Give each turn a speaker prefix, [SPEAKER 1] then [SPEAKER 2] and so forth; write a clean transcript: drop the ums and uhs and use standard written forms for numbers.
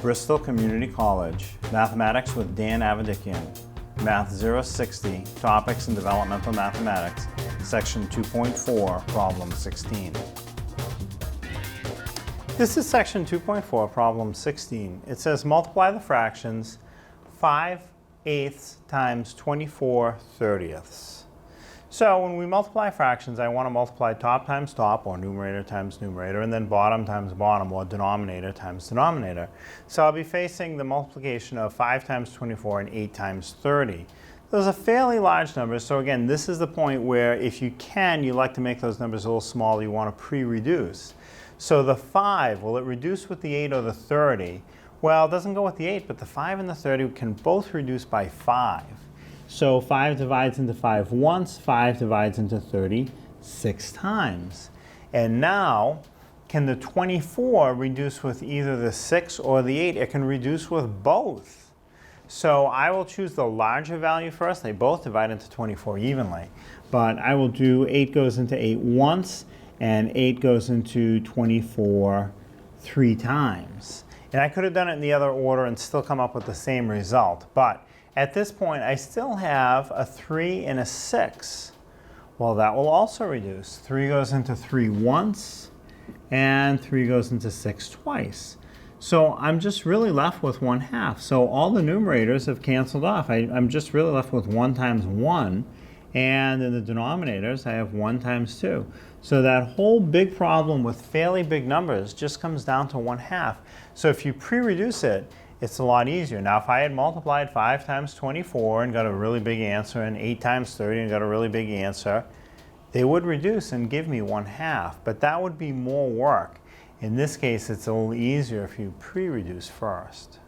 [SPEAKER 1] Bristol Community College, Mathematics with Dan Avedikian, Math 060, Topics in Developmental Mathematics, Section 2.4, Problem 16. This is Section 2.4, Problem 16. It says multiply the fractions 5/8 times 24/30. So when we multiply fractions, I want to multiply top times top, or numerator times numerator, and then bottom times bottom, or denominator times denominator. So I'll be facing the multiplication of 5 times 24 and 8 times 30. Those are fairly large numbers, so again, this is the point where if you can, you like to make those numbers a little smaller, you want to pre-reduce. So the 5, will it reduce with the 8 or the 30? Well, it doesn't go with the 8, but the 5 and the 30 can both reduce by 5. So 5 divides into 5 once, 5 divides into 30 6 times. And now, can the 24 reduce with either the 6 or the 8? It can reduce with both. So I will choose the larger value first. They both divide into 24 evenly. But I will do 8 goes into 8 once, and 8 goes into 24 3 times. And I could have done it in the other order and still come up with the same result. But at this point, I still have a 3 and a 6. Well, that will also reduce. 3 goes into 3 once, and 3 goes into 6 twice. So I'm just really left with 1/2. So all the numerators have canceled off. I'm just really left with 1 times 1. And in the denominators, I have 1 times 2. So that whole big problem with fairly big numbers just comes down to 1/2. So if you pre-reduce it, it's a lot easier. Now, if I had multiplied 5 times 24 and got a really big answer, and 8 times 30 and got a really big answer, they would reduce and give me 1/2. But that would be more work. In this case, it's a little easier if you pre-reduce first.